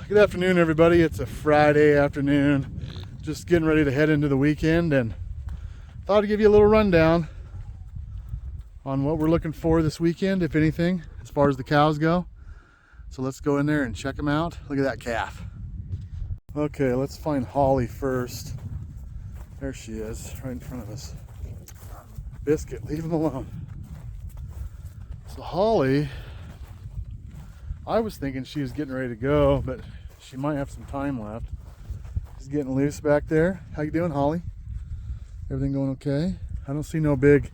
Good afternoon, everybody. It's a Friday afternoon, just getting ready to head into the weekend, and thought I'd give you a little rundown on what we're looking for this weekend, if anything, as far as the cows go. So let's go in there and check them out. Look at that calf. Okay, let's find Holly first. There she is, right in front of us. Biscuit, leave him alone. So Holly, I was thinking she was getting ready to go, but she might have some time left. She's getting loose back there. How you doing, Holly? Everything going okay? I don't see no big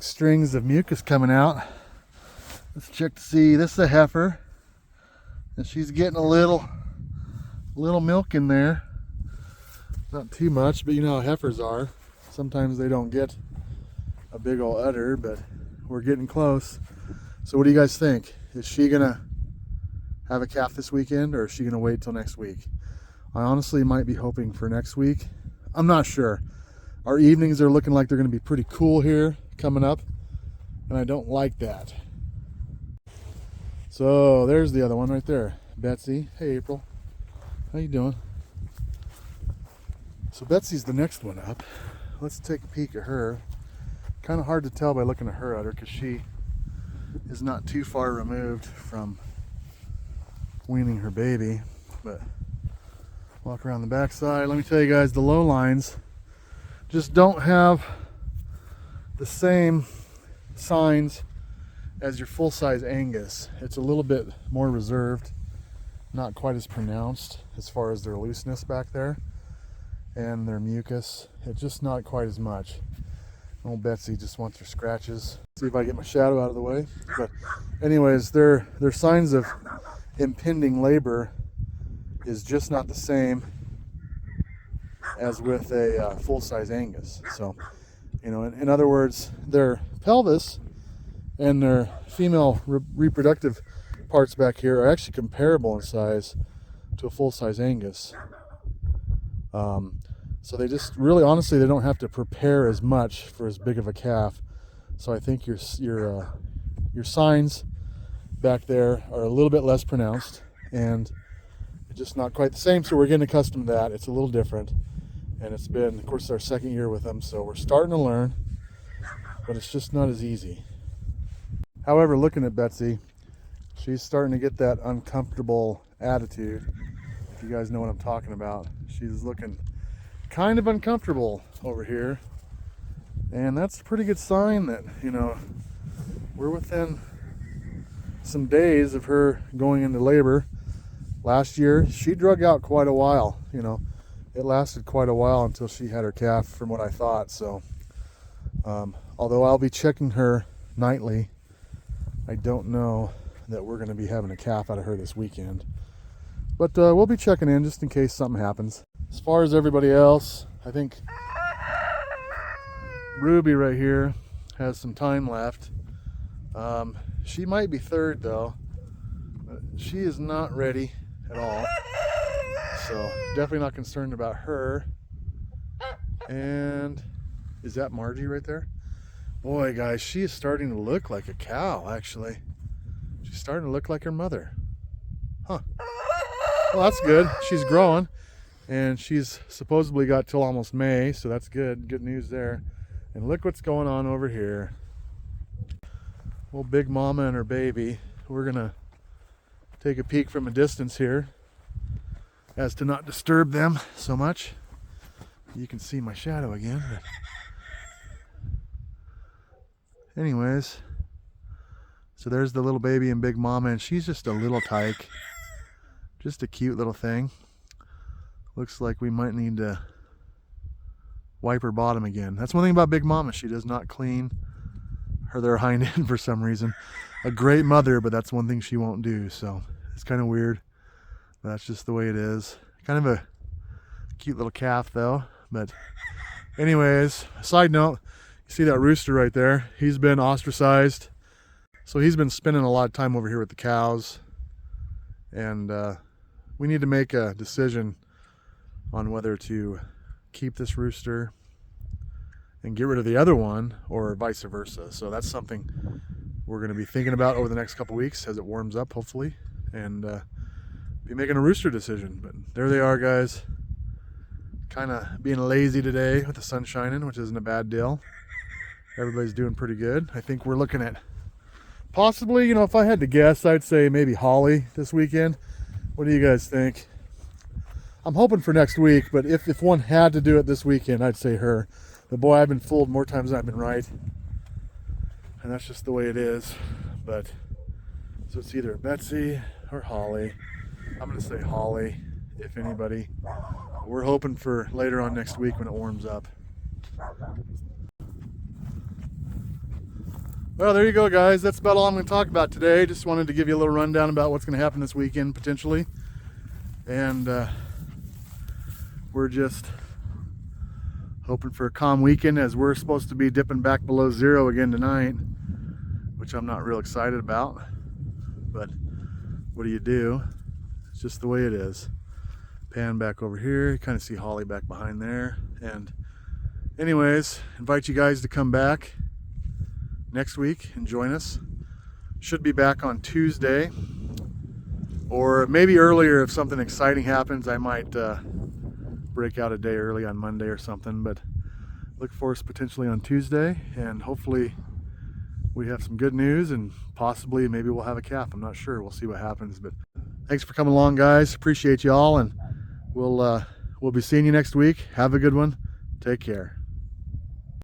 strings of mucus coming out. Let's check to see. This is a heifer, and she's getting a little milk in there. Not too much, but you know how heifers are. Sometimes they don't get a big old udder, but we're getting close. So what do you guys think? Is she gonna have a calf this weekend, or is she gonna wait till next week? I honestly might be hoping for next week. I'm not sure. Our evenings are looking like they're gonna be pretty cool here coming up, and I don't like that. So there's the other one right there, Betsy. Hey, April, how you doing? So Betsy's the next one up. Let's take a peek at her. Kind of hard to tell by looking at her udder, because she is not too far removed from weaning her baby. But walk around the backside. Let me tell you guys, the low lines just don't have the same signs as your full-size Angus. It's a little bit more reserved, not quite as pronounced as far as their looseness back there and their mucus. It's just not quite as much. Old Betsy just wants her scratches. See if I get my shadow out of the way. But anyways, their signs of impending labor is just not the same as with a full-size Angus. So, you know, in other words, their pelvis and their female reproductive parts back here are actually comparable in size to a full-size Angus. So they just really, honestly, they don't have to prepare as much for as big of a calf. So I think your signs back there are a little bit less pronounced, and it's just not quite the same. So we're getting accustomed to that. It's a little different, and it's been, of course, our second year with them, so we're starting to learn, but it's just not as easy. However, looking at Betsy, she's starting to get that uncomfortable attitude. If you guys know what I'm talking about, she's looking kind of uncomfortable over here, and that's a pretty good sign that, you know, we're within some days of her going into labor. Last year she drug out quite a while. You know, it lasted quite a while until she had her calf, from what I thought. So although I'll be checking her nightly, I don't know that we're going to be having a calf out of her this weekend, but we'll be checking in just in case something happens. As far as everybody else, I think Ruby right here has some time left. She might be third though, but she is not ready at all. So definitely not concerned about her. And is that Margie right there? Boy, guys, she is starting to look like a cow, actually. She's starting to look like her mother. Huh. Well, that's good. She's growing. And she's supposedly got till almost May, so that's good. Good news there. And look what's going on over here. Old Big Mama and her baby. We're gonna take a peek from a distance here, as to not disturb them so much. You can see my shadow again. But anyways, so there's the little baby and Big Mama, and she's just a little tyke. Just a cute little thing. Looks like we might need to wipe her bottom again. That's one thing about Big Mama. She does not clean their hind end for some reason. A great mother, but that's one thing she won't do. So it's kind of weird. But that's just the way it is. Kind of a cute little calf though. But anyways, side note, you see that rooster right there? He's been ostracized. So he's been spending a lot of time over here with the cows. And we need to make a decision on whether to keep this rooster and get rid of the other one, or vice versa. So that's something we're going to be thinking about over the next couple weeks as it warms up, hopefully, and be making a rooster decision. But there they are, guys. Kind of being lazy today with the sun shining, which isn't a bad deal. Everybody's doing pretty good. I think we're looking at possibly, you know, if I had to guess, I'd say maybe Holly this weekend. What do you guys think? I'm hoping for next week, but if one had to do it this weekend, I'd say her. But boy, I've been fooled more times than I've been right. And that's just the way it is. But so it's either Betsy or Holly. I'm going to say Holly, if anybody. We're hoping for later on next week when it warms up. Well, there you go, guys. That's about all I'm going to talk about today. Just wanted to give you a little rundown about what's going to happen this weekend, potentially. And we're just hoping for a calm weekend, as we're supposed to be dipping back below zero again tonight, which I'm not real excited about. But what do you do? It's just the way it is. Pan back over here. You kind of see Holly back behind there. And anyways, invite you guys to come back next week and join us. Should be back on Tuesday, or maybe earlier if something exciting happens. I might break out a day early on Monday or something, but look for us potentially on Tuesday, and hopefully we have some good news, and possibly maybe we'll have a calf. I'm not sure. We'll see what happens. But thanks for coming along, guys. Appreciate you all, and we'll be seeing you next week. Have a good one. Take care.